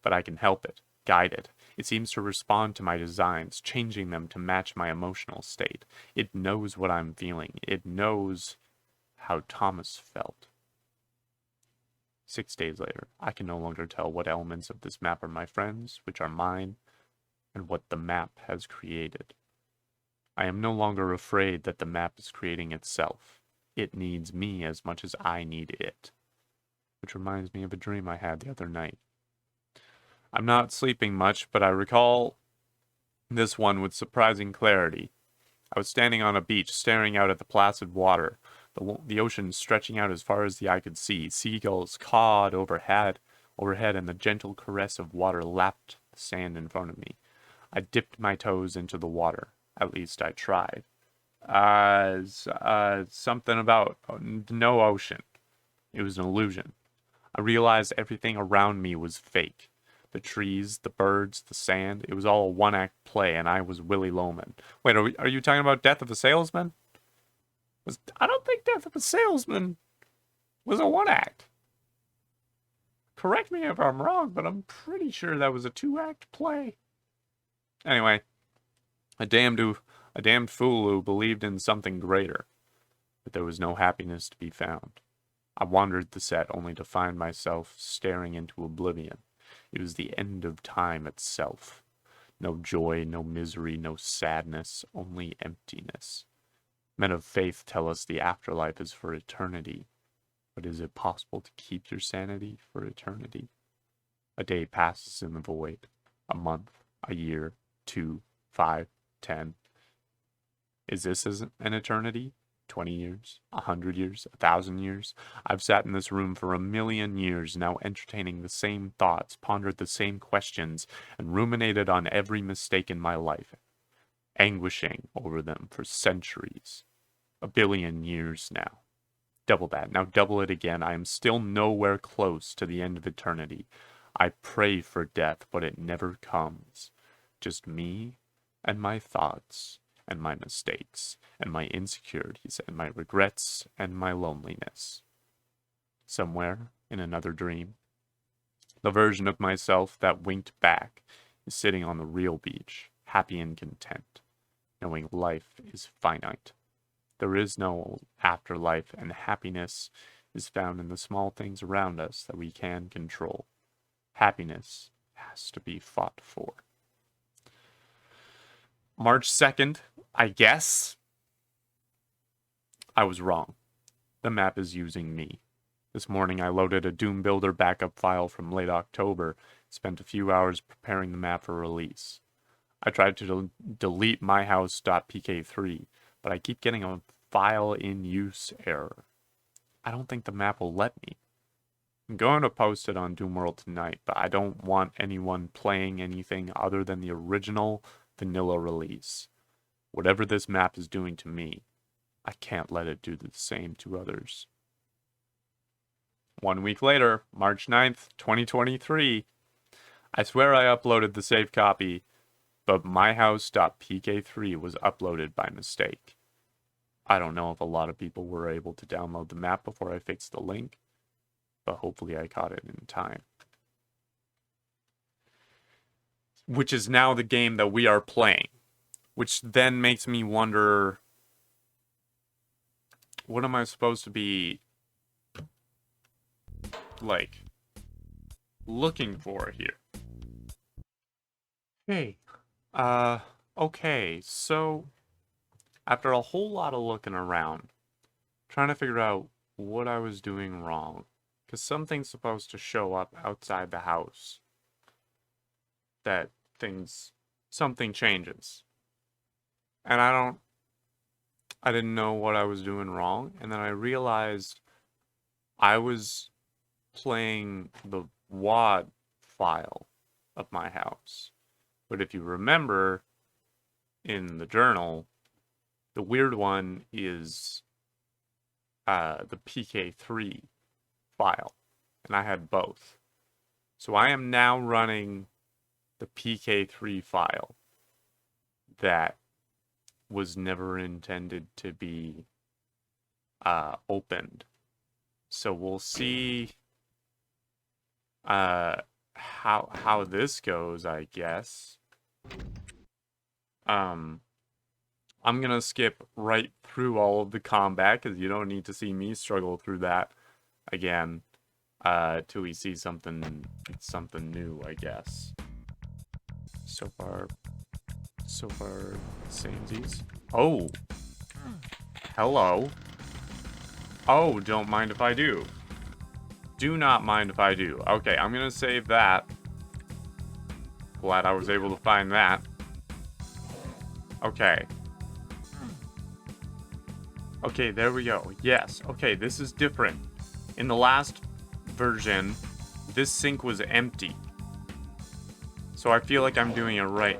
But I can help it, guide it. It seems to respond to my designs, changing them to match my emotional state. It knows what I'm feeling. It knows how Thomas felt. 6 days later, I can no longer tell what elements of this map are my friends, which are mine, and what the map has created. I am no longer afraid that the map is creating itself. It needs me as much as I need it. Which reminds me of a dream I had the other night. I'm not sleeping much, but I recall this one with surprising clarity. I was standing on a beach, staring out at the placid water, the ocean stretching out as far as the eye could see. Seagulls cawed overhead, and the gentle caress of water lapped the sand in front of me. I dipped my toes into the water. At least I tried. Something about no ocean. It was an illusion. I realized everything around me was fake. The trees, the birds, the sand. It was all a one-act play, and I was Willy Loman. Wait, are you talking about Death of a Salesman? I don't think Death of a Salesman was a one-act. Correct me if I'm wrong, but I'm pretty sure that was a 2-act play. Anyway, a damned fool who believed in something greater, but there was no happiness to be found. I wandered the set only to find myself staring into oblivion. It was the end of time itself. No joy, no misery, no sadness, only emptiness. Men of faith tell us the afterlife is for eternity. But is it possible to keep your sanity for eternity? A day passes in the void. A month, a year, 2, 5, 10. Is this an eternity? 20 years? 100 years? 1,000 years? I've sat in this room for 1,000,000 years now, entertaining the same thoughts, pondered the same questions, and ruminated on every mistake in my life, anguishing over them for centuries. 1,000,000,000 years now. Double that. Now double it again. I am still nowhere close to the end of eternity. I pray for death, but it never comes. Just me and my thoughts and my mistakes and my insecurities and my regrets and my loneliness. Somewhere in another dream, the version of myself that winked back is sitting on the real beach, happy and content, knowing life is finite. There is no afterlife, and happiness is found in the small things around us that we can control. Happiness has to be fought for. March 2nd, I guess. I was wrong. The map is using me. This morning I loaded a Doom Builder backup file from late October, spent a few hours preparing the map for release. I tried to delete myhouse.pk3, but I keep getting a file in use error. I don't think the map will let me. I'm going to post it on Doomworld tonight, but I don't want anyone playing anything other than the original vanilla release. Whatever this map is doing to me, I can't let it do the same to others. 1 week later, March 9th, 2023, I swear I uploaded the save copy, but myhouse.pk3 was uploaded by mistake. I don't know if a lot of people were able to download the map before I fixed the link, but hopefully I caught it in time. Which is now the game that we are playing. Which then makes me wonder, what am I supposed to be, like, looking for here? Hey. Okay, so after a whole lot of looking around, trying to figure out what I was doing wrong, because something's supposed to show up outside the house that something changes. And I didn't know what I was doing wrong, and then I realized I was playing the WAD file of my house. But if you remember, in the journal, the weird one is the PK3 file, and I had both. So I am now running the PK3 file that was never intended to be opened. So we'll see how this goes, I guess. I'm gonna skip right through all of the combat because you don't need to see me struggle through that again till we see something new, I guess. So far samesies. Oh, hello. Oh, don't mind if I do. Do not mind if I do. Okay, I'm gonna save that. Glad I was able to find that. Okay. Okay, there we go. Yes. Okay, this is different. In the last version, this sink was empty. So I feel like I'm doing it right.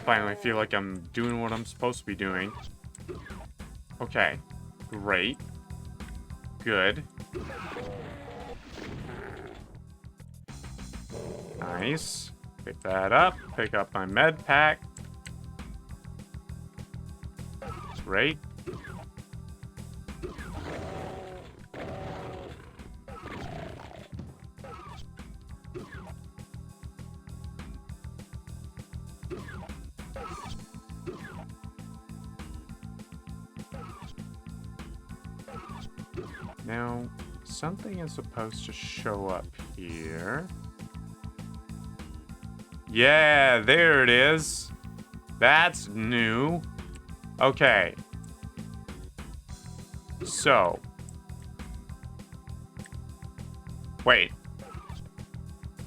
Finally, I feel like I'm doing what I'm supposed to be doing. Okay. Great. Good. Nice. Pick that up. Pick up my med pack. Great. Now, something is supposed to show up here. Yeah, there it is. That's new. Okay. So. Wait.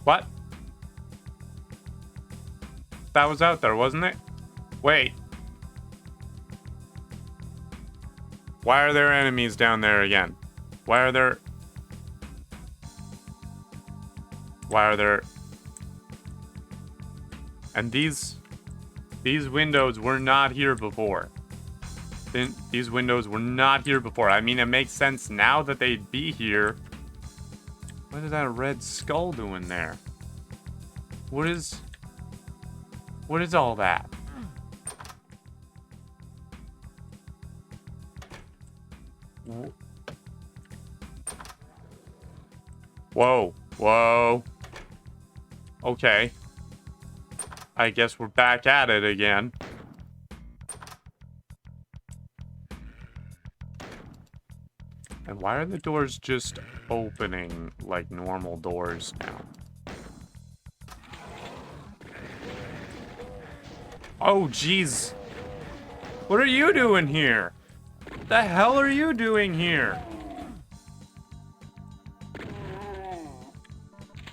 What? That was out there, wasn't it? Wait. Why are there enemies down there again? Why are there... And these windows were not here before. These windows were not here before. I mean, it makes sense now that they'd be here. What is that red skull doing there? What is all that? Whoa. Whoa. Okay. I guess we're back at it again. And why are the doors just opening like normal doors now? Oh, jeez. What are you doing here? What the hell are you doing here?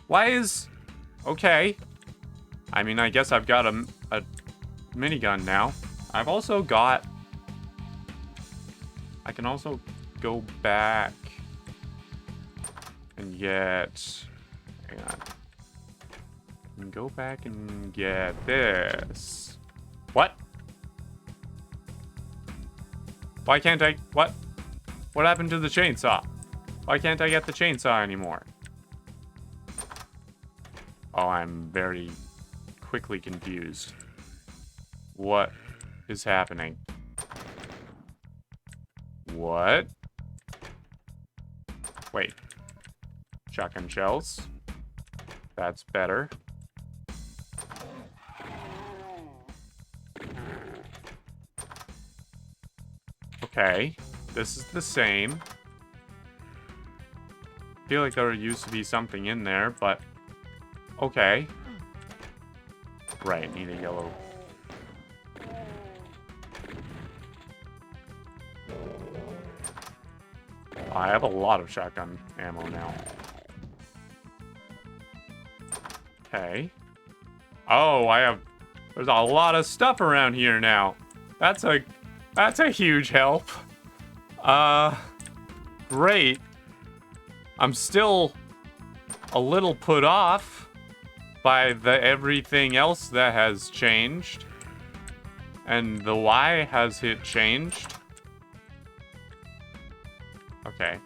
Why is... Okay. I mean, I guess I've got a minigun now. I've also got... I can also go back and get... Hang on. I can go back and get this. What? Why can't I... What? What happened to the chainsaw? Why can't I get the chainsaw anymore? Oh, I'm very quickly confused. What is happening? What? Wait. Shotgun shells. That's better. Okay. This is the same. I feel like there used to be something in there, but... Okay. Right, need a yellow. I have a lot of shotgun ammo now. Okay. Oh, there's a lot of stuff around here now. That's a huge help. Great. I'm still a little put off by everything else that has changed. And the Y has changed. Okay.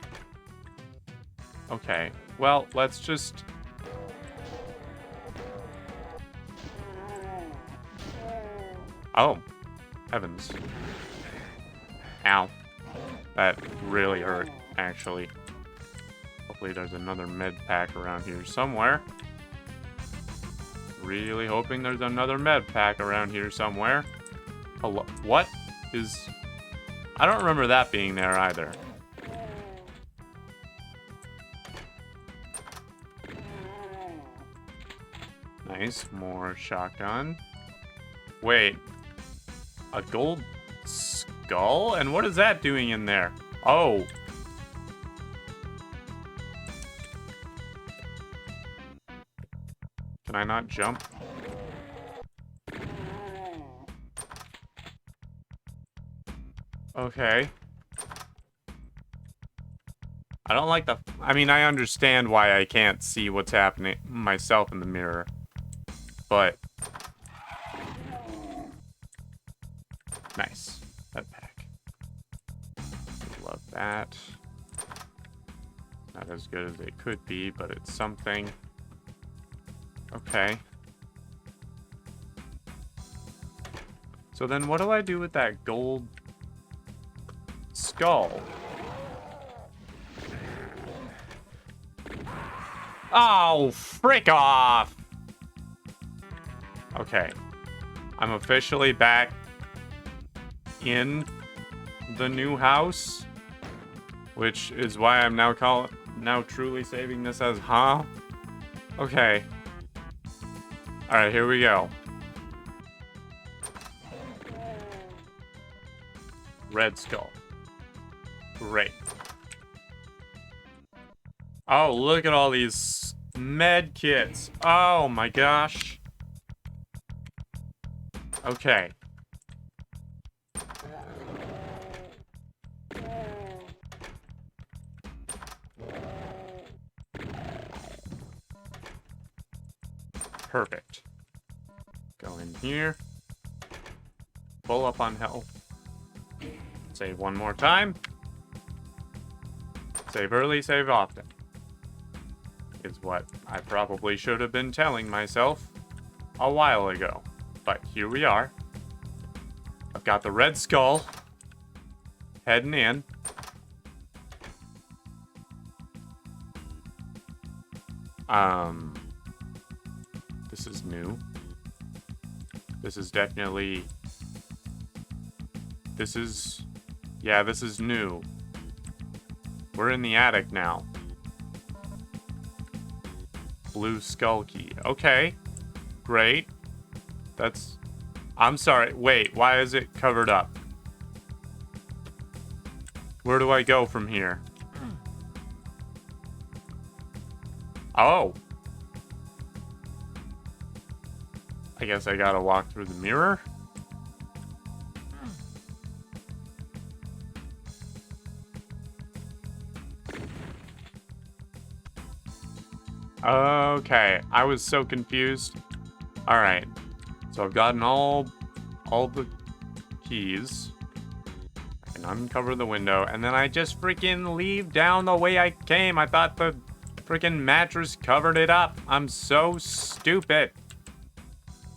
Okay. Well, let's just... Oh. Heavens. Ow. That really hurt, actually. Hopefully there's another med pack around here somewhere. Really hoping there's another med pack around here somewhere. Hello? What is... I don't remember that being there either. Nice, more shotgun. Wait. A gold skull? And what is that doing in there? Oh. Can I not jump? Okay. I don't like the... I mean, I understand why I can't see what's happening myself in the mirror. But... Nice. That pack. Love that. Not as good as it could be, but it's something. Okay. So then what do I do with that gold skull? Oh, frick off! Okay. I'm officially back in the new house, which is why I'm now truly saving this as Okay. Alright, here we go. Red skull. Great. Oh, look at all these med kits. Oh my gosh. Okay. Perfect. Go in here. Full up on health. Save one more time. Save early, save often. Is what I probably should have been telling myself a while ago. But here we are. I've got the red skull. Heading in. This is new. This is definitely... Yeah, this is new. We're in the attic now. Blue skull key. Okay. Great. That's... I'm sorry. Wait, why is it covered up? Where do I go from here? Oh. I guess I gotta walk through the mirror? Okay, I was so confused. Alright, so I've gotten all the keys. I can uncover the window, and then I just freaking leave down the way I came. I thought the freaking mattress covered it up. I'm so stupid.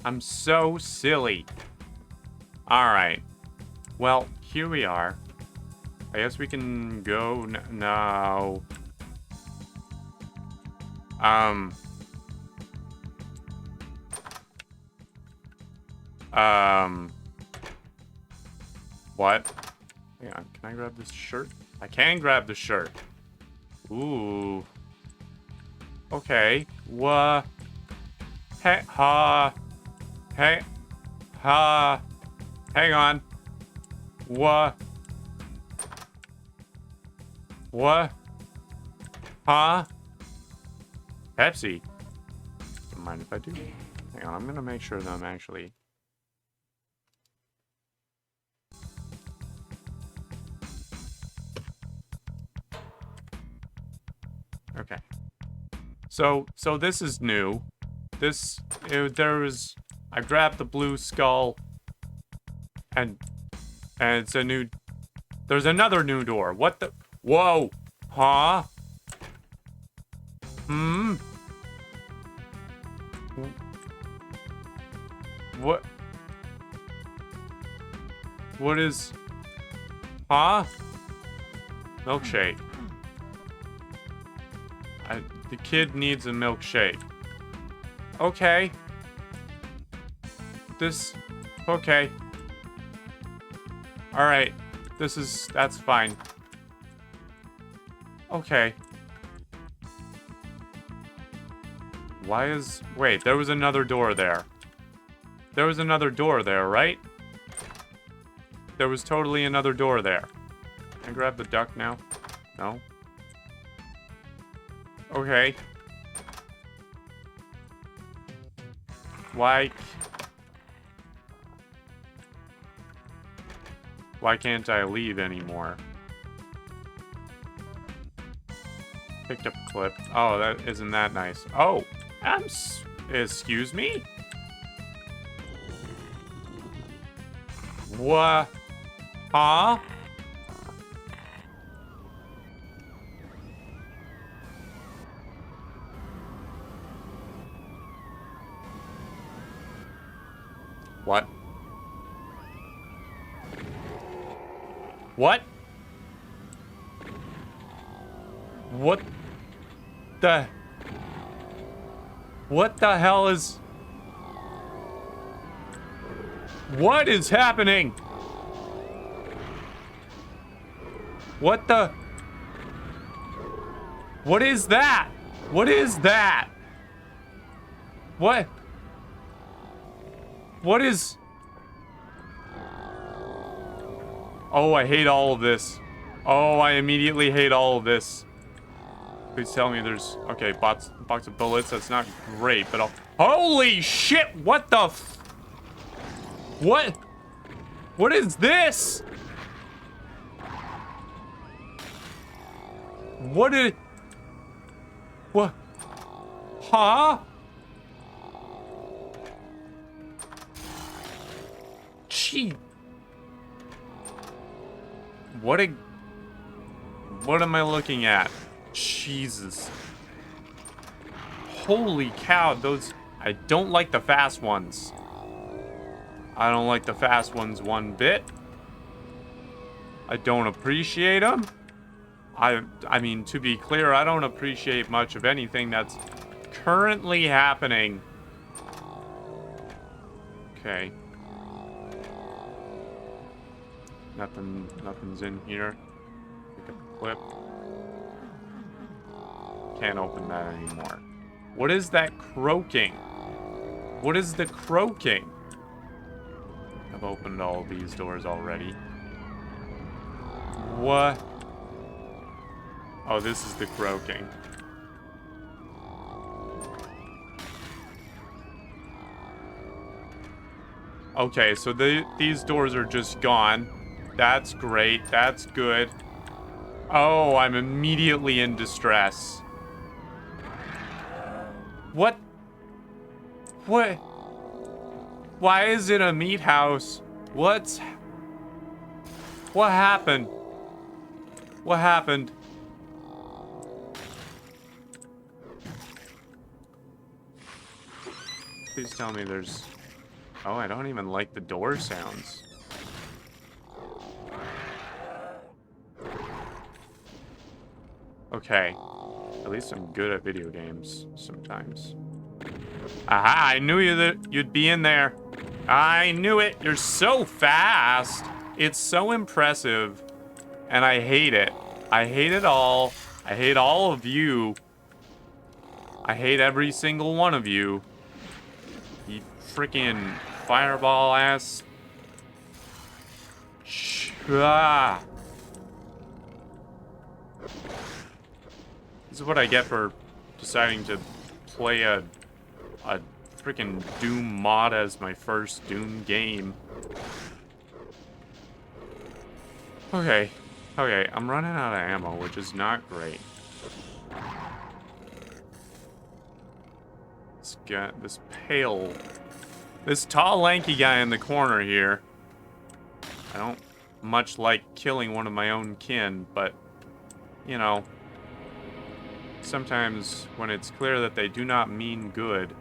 I'm so silly. Alright. Well, here we are. I guess we can go... No. What? Hang on, can I grab this shirt? I can grab the shirt. Ooh. Okay. What? Hey, ha. Hey. Ha. Hang on. What? What? Huh? Pepsi. Don't mind if I do. Hang on, I'm gonna make sure that I'm actually... Okay. So this is new. I grabbed the blue skull, and it's a new... There's another new door. What the... Whoa! Huh? Hmm? What? What is... Huh? Milkshake. The kid needs a milkshake. Okay. Okay. Alright. That's fine. Okay. Wait, there was another door there. There was another door there, right? There was totally another door there. Can I grab the duck now? No? Okay. Why can't I leave anymore? Picked up a clip. Oh, isn't that nice? Oh, excuse me? What? Huh? What? What? What the... What the hell is... What is happening? What the... What is that? What is that? What? What is... Oh, I hate all of this. Oh, I immediately hate all of this. Please tell me there's... Okay, box of bullets. That's not great, but I'll... Holy shit! What the f... What? What is this? What did... What? Huh? Gee. What am I looking at? Jesus. Holy cow, those... I don't like the fast ones. I don't like the fast ones one bit. I don't appreciate them. I mean, to be clear, I don't appreciate much of anything that's currently happening. Okay. Nothing's in here. Pick up the clip. Can't open that anymore. What is that croaking? What is the croaking? I've opened all these doors already. What? Oh, this is the croaking. Okay, so these doors are just gone. That's great. That's good. Oh, I'm immediately in distress. What? What? Why is it a meat house? What happened? What happened? Please tell me there's... Oh, I don't even like the door sounds. Okay. At least I'm good at video games sometimes. Aha! I knew you'd be in there. I knew it. You're so fast. It's so impressive. And I hate it. I hate it all. I hate all of you. I hate every single one of you. You freaking fireball ass. Ah. This is what I get for deciding to play a freaking Doom mod as my first Doom game. Okay. Okay, I'm running out of ammo, which is not great. This pale... This tall, lanky guy in the corner here. I don't much like killing one of my own kin, but, you know, sometimes when it's clear that they do not mean good.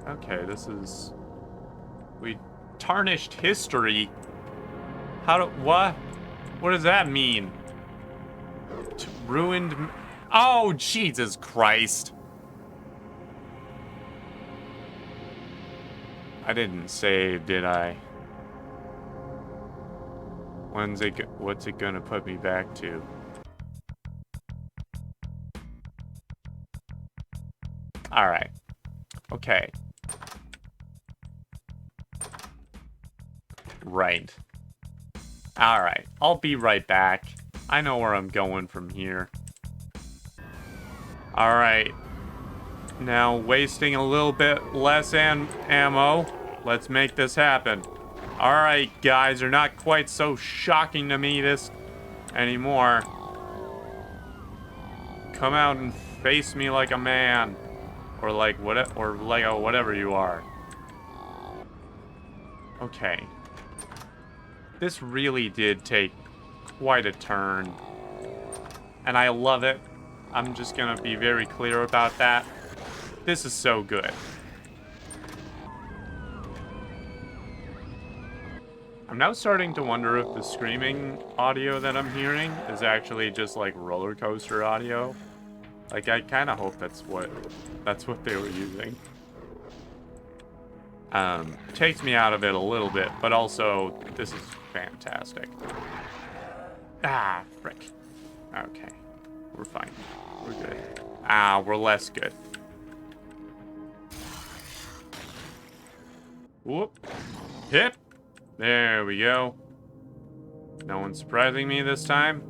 Okay, this is... We tarnished history. What? What does that mean? Ruined... Oh, Jesus Christ. I didn't save, did I? What's it gonna put me back to? Alright. Okay. Right. Alright. I'll be right back. I know where I'm going from here. Alright. Now, wasting a little bit less ammo. Let's make this happen. Alright, guys. You're not quite so shocking to me anymore. Come out and face me like a man. Or like whatever you are. Okay. This really did take quite a turn. And I love it. I'm just gonna be very clear about that. This is so good. I'm now starting to wonder if the screaming audio that I'm hearing is actually just like roller coaster audio. Like, I kind of hope that's what they were using. Takes me out of it a little bit, but also this is fantastic. Ah, frick. Okay, we're fine. We're good. Ah, we're less good. Whoop. Hip. There we go. No one's surprising me this time.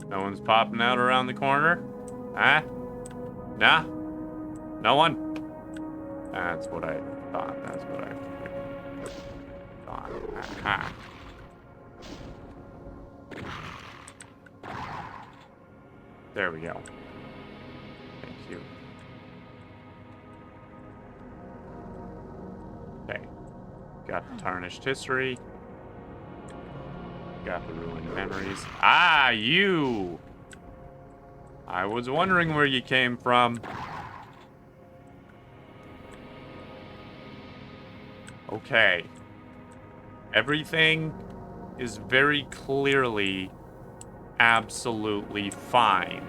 No one's popping out around the corner. Huh? Nah? No one? That's what I thought. That's what I thought. Aha. There we go. Thank you. Okay. Got the tarnished history. Got the ruined memories. Ah, you! I was wondering where you came from. Okay. Everything is very clearly absolutely fine.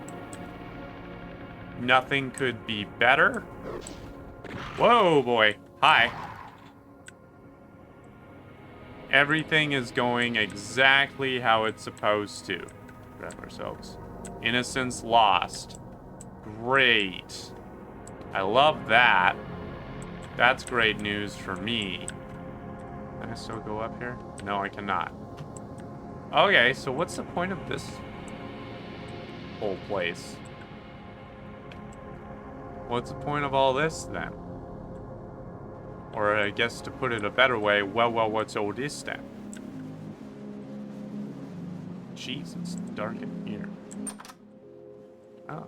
Nothing could be better. Whoa, boy. Hi. Everything is going exactly how it's supposed to. Grab ourselves. Innocence lost. Great. I love that. That's great news for me. Can I still go up here? No, I cannot. Okay, so what's the point of this whole place? What's the point of all this, then? Or I guess to put it a better way, well, what's all this then? Jeez, it's dark in here. Oh.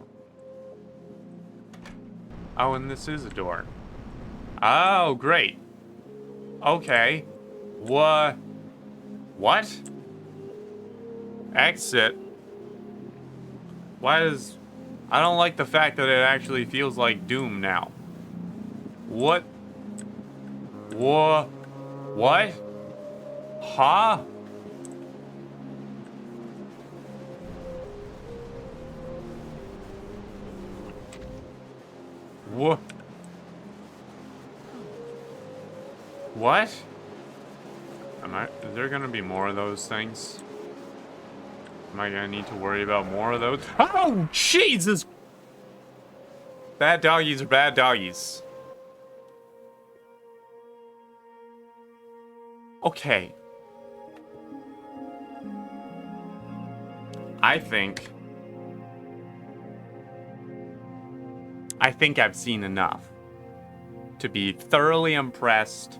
Oh, and this is a door. Oh, great. Okay. What? Exit? Why does... I don't like the fact that it actually feels like Doom now. What What? What? Huh? What? What? Is there gonna be more of those things? Am I gonna need to worry about more of those? Oh, Jesus! Bad doggies are bad doggies. Okay. I think I've seen enough to be thoroughly impressed,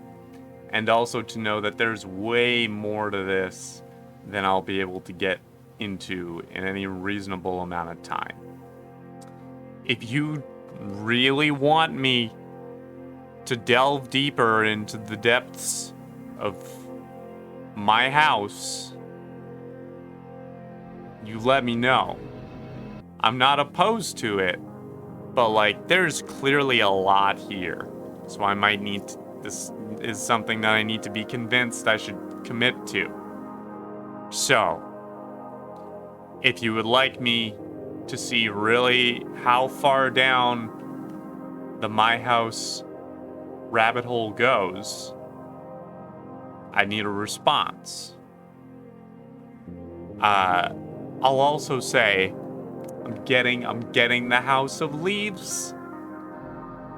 and also to know that there's way more to this than I'll be able to get into in any reasonable amount of time. If you really want me to delve deeper into the depths of my house, you let me know. I'm not opposed to it, but like, there's clearly a lot here. So I might need to, this is something that I need to be convinced I should commit to. So, if you would like me to see really how far down the My House rabbit hole goes, I need a response. I'll also say I'm getting the House of Leaves,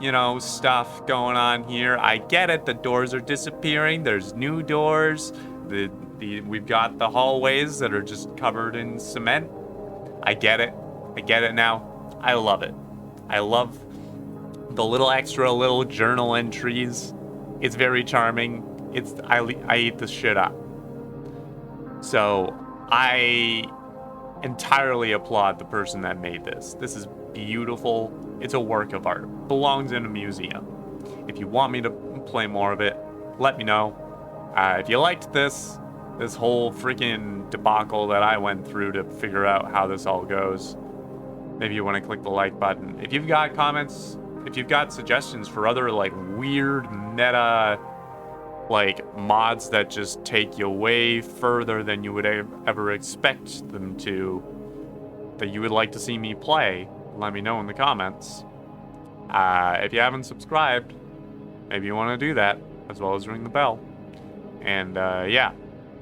you know, stuff going on here. I get it. The doors are disappearing. There's new doors. We've got the hallways that are just covered in cement. I get it. I get it now. I love it. I love the little journal entries. It's very charming. I eat this shit up. So I entirely applaud the person that made this. This is beautiful. It's a work of art. Belongs in a museum. If you want me to play more of it, let me know. If you liked this whole freaking debacle that I went through to figure out how this all goes, maybe you want to click the like button. If you've got comments, if you've got suggestions for other like weird meta like mods that just take you way further than you would ever expect them to, that you would like to see me play, let me know in the comments. If you haven't subscribed, maybe you want to do that, as well as ring the bell. And yeah,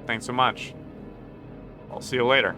thanks so much. I'll see you later.